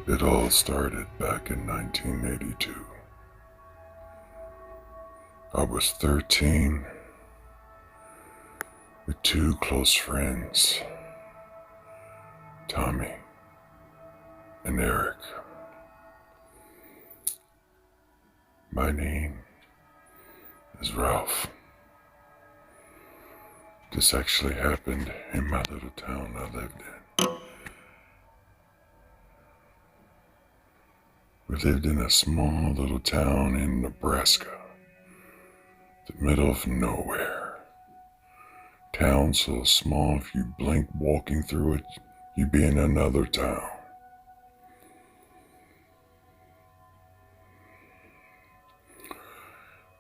It all started back in 1982. I was 13 with two close friends, Tommy and Eric. My name is Ralph. This actually happened in my little town I lived in. We lived in a small little town in Nebraska, the middle of nowhere. Town so small if you blink walking through it, you'd be in another town.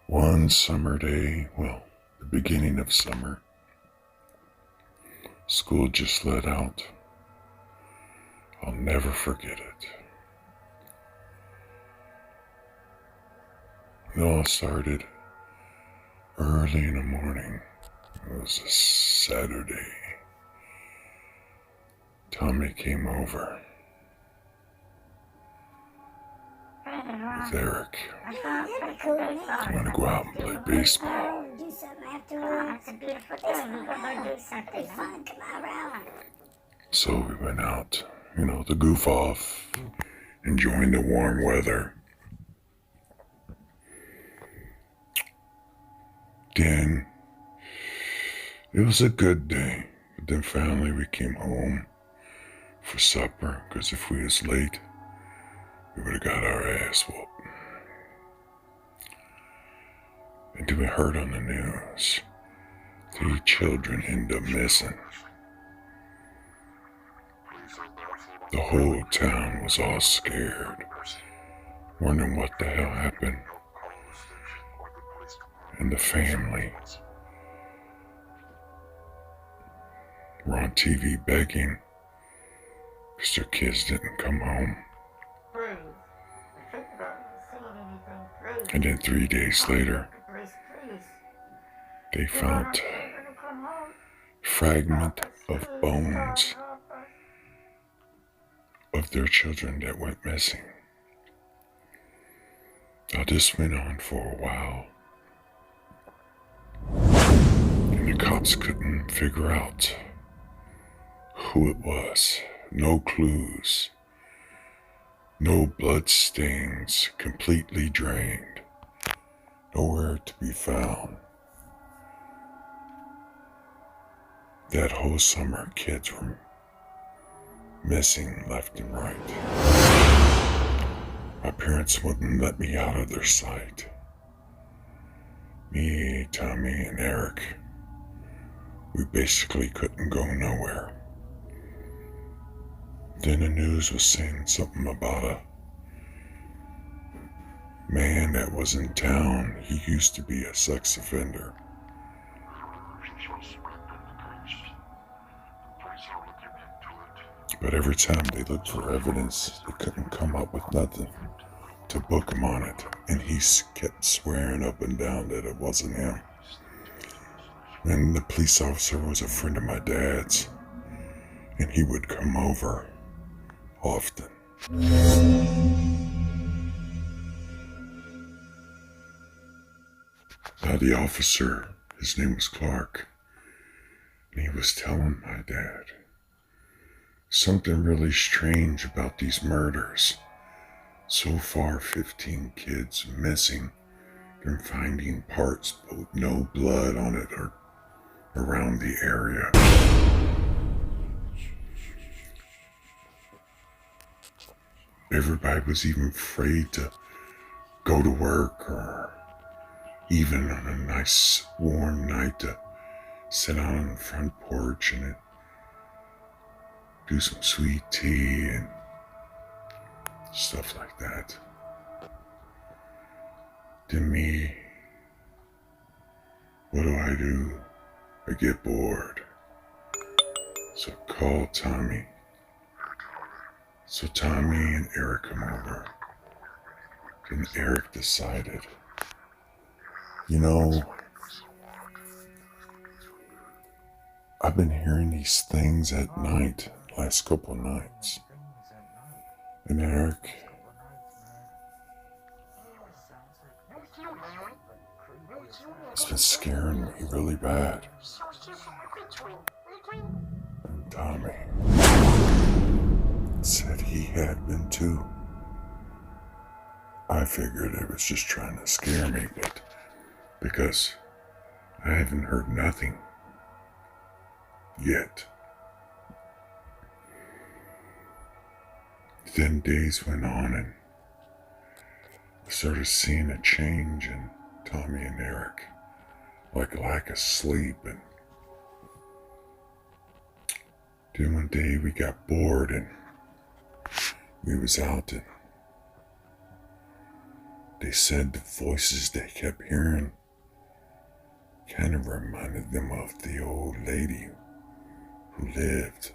One summer day, the beginning of summer, school just let out. I'll never forget it. It all started early in the morning. It was a Saturday. Tommy came over with Eric. I want to go out and play baseball. Do something afterwards. It's a beautiful day. We're going to do something fun. Come on, Ralph. So we went out, to goof off, enjoying the warm weather. Then, it was a good day. But then finally we came home for supper, because if we was late, we would have got our ass whooped. And then we heard on the news, 3 children end up missing. The whole town was all scared, wondering what the hell happened. And the family were on TV begging because their kids didn't come home. And then 3 days later, they found a fragment of bones of their children that went missing. Now this went on for a while, and the cops couldn't figure out who it was. No clues, no blood stains, completely drained, nowhere to be found. That whole summer, kids were missing left and right. My parents wouldn't let me out of their sight. Me, Tommy, and Eric, we basically couldn't go nowhere. Then the news was saying something about a man that was in town. He used to be a sex offender. But every time they looked for evidence, they couldn't come up with nothing to book him on it. And he kept swearing up and down that it wasn't him. And the police officer was a friend of my dad's, and he would come over often. Now the officer, his name was Clark, and he was telling my dad something really strange about these murders. So far, 15 kids missing. They're finding parts, but no blood on it or around the area. Everybody was even afraid to go to work, or even on a nice warm night to sit out on the front porch and do some sweet tea and stuff like that. Then me, what do? I get bored. So I call Tommy. So Tommy and Eric come over. Then Eric decided, I've been hearing these things at night, last couple nights. And Eric, it's been scaring me really bad. And Tommy said he had been too. I figured it was just trying to scare me, but because I haven't heard nothing yet. Then days went on and I started seeing a change in Tommy and Eric, like lack of sleep. And then one day we got bored and we was out, and they said the voices they kept hearing kind of reminded them of the old lady who lived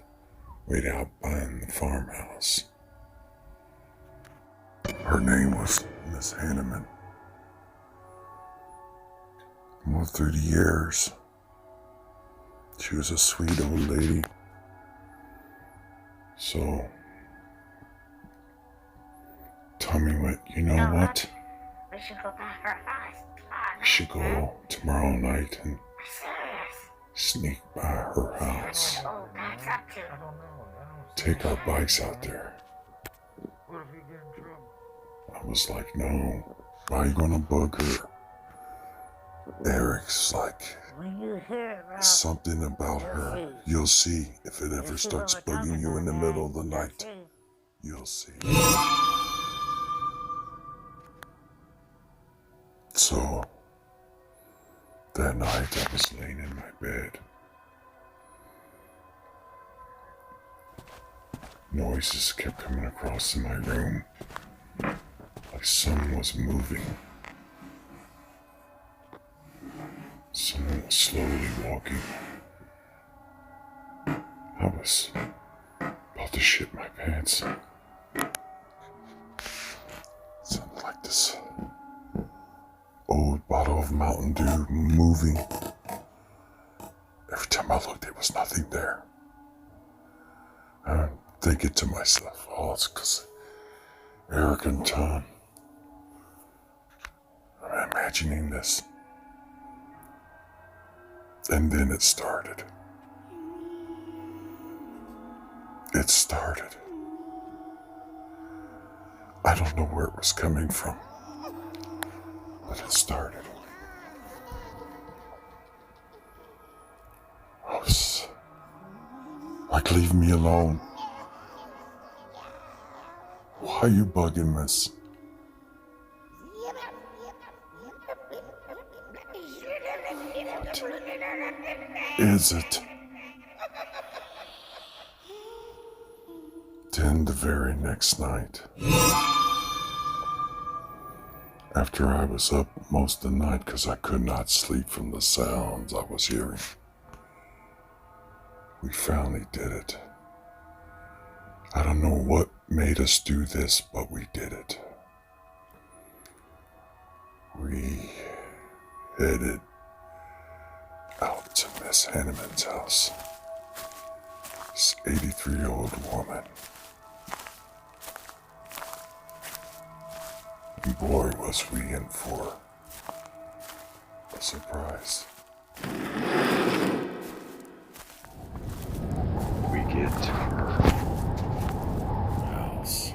right out behind the farmhouse. Her name was Miss Hanneman. Well, through the years, she was a sweet old lady. So, Tommy went, you know what? We should go back her house. We should go tomorrow night and sneak by her house. Take our bikes out there. I was like, no, why are you gonna bug her? Eric's like, something about her. You'll see if it ever starts bugging you in the middle of the night. You'll see. So, that night I was laying in my bed. Noises kept coming across in my room, like someone was moving. Someone was slowly walking. I was about to shit my pants. Sounded like this old bottle of Mountain Dew moving. Every time I looked, there was nothing there. I'm thinking to myself, oh, it's because Eric and Tom. I'm imagining this. And then it started. It started. I don't know where it was coming from, but it started. I was like, leave me alone. Why are you bugging, miss? What is it? Then the very next night, after I was up most of the night because I could not sleep from the sounds I was hearing, we finally did it. I don't know what made us do this, but we did it. We headed out to Miss Hanneman's house. This 83-year-old woman. And boy, was we in for a surprise. We get to her house.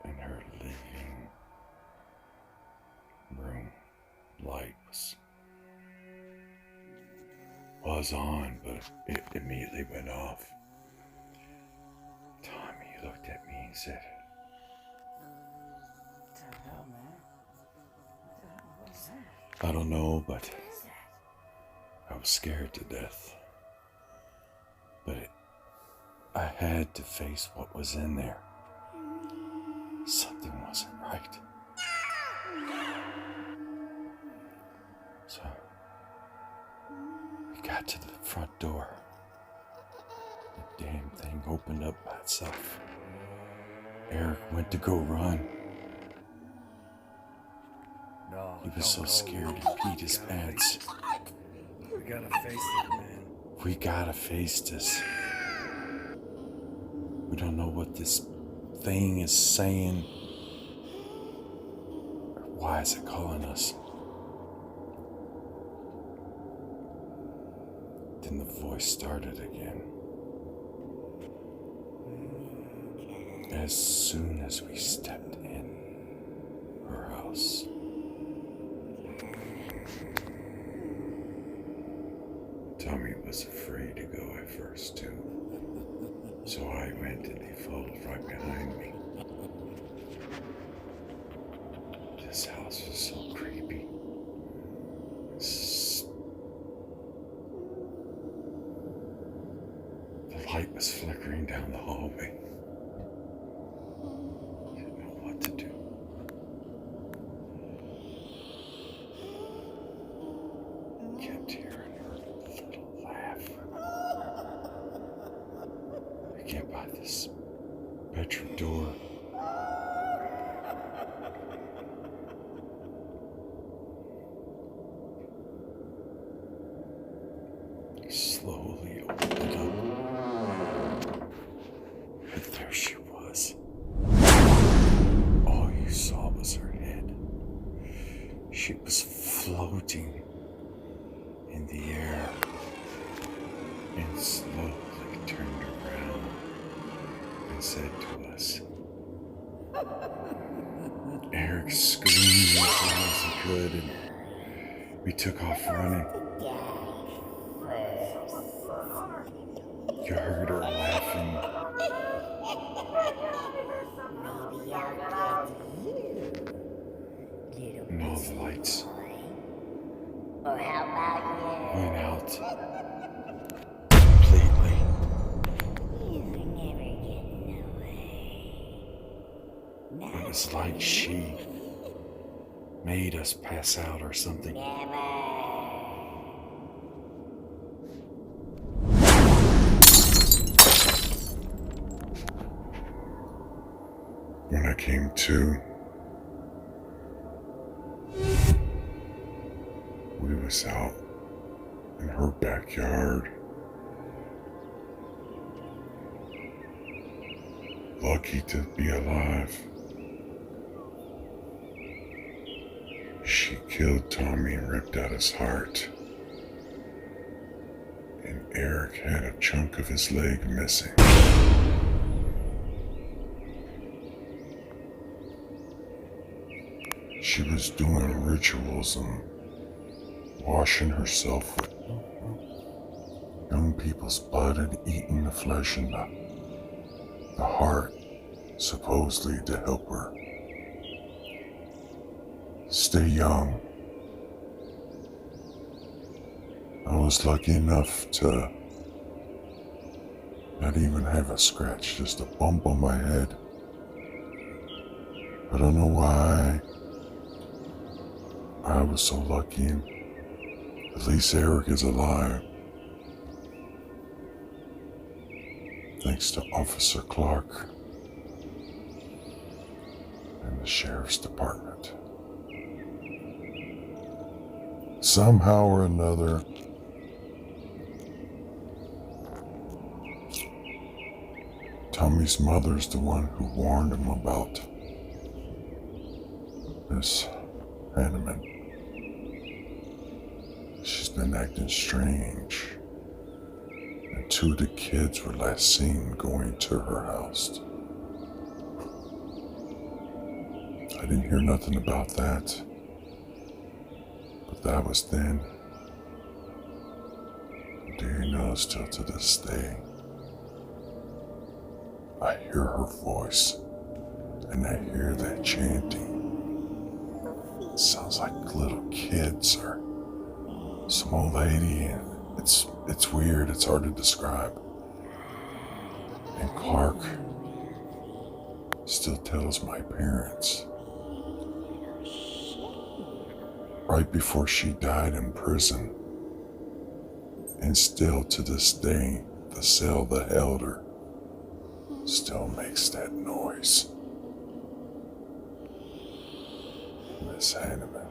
In her living room, light was on, but it immediately went off. Tommy looked at me and said, What the hell, man? What is that? I don't know, but I was scared to death. But I had to face what was in there. Something wasn't right. So we got to the front door. The damn thing opened up by itself. Eric went to go run. He was so scared he peed his pants. We gotta face it, man. We gotta face this. We don't know what this thing is saying. Or why is it calling us? Then the voice started again. As soon as we stepped in her house. Tommy was afraid to go at first too. So I went and he followed right behind me. This house was so creepy. The light was flickering down the hallway. Didn't know what to do. Kept hearing her little laugh. I get by this bedroom door. Slowly opened it up. And there she was. All you saw was her head. She was floating in the air and slowly turned around and said to us. Eric screamed as loud as he could and we took off running. You heard her laughing. Maybe I'll get you, And all the lights or how about went out completely. you? You're never getting away. It was like she made us pass out or something. Never. When I came to, we was out in her backyard. Lucky to be alive. She killed Tommy and ripped out his heart. And Eric had a chunk of his leg missing. She was doing rituals and washing herself with young people's blood and eating the flesh and the heart, supposedly to help her stay young. I was lucky enough to not even have a scratch, just a bump on my head. I don't know why I was so lucky, and at least Eric is alive. Thanks to Officer Clark and the Sheriff's Department. Somehow or another, Tommy's mother's the one who warned him about this Hanneman. She's been acting strange, and 2 of the kids were last seen going to her house. I didn't hear nothing about that, but that was then. Do you know, still to this day, I hear her voice, and I hear that chanting. It sounds like little kids or some old lady, and it's weird, it's hard to describe. And Clark still tells my parents, right before she died in prison, and still to this day, the cell that held her still makes that noise. Miss Hanneman.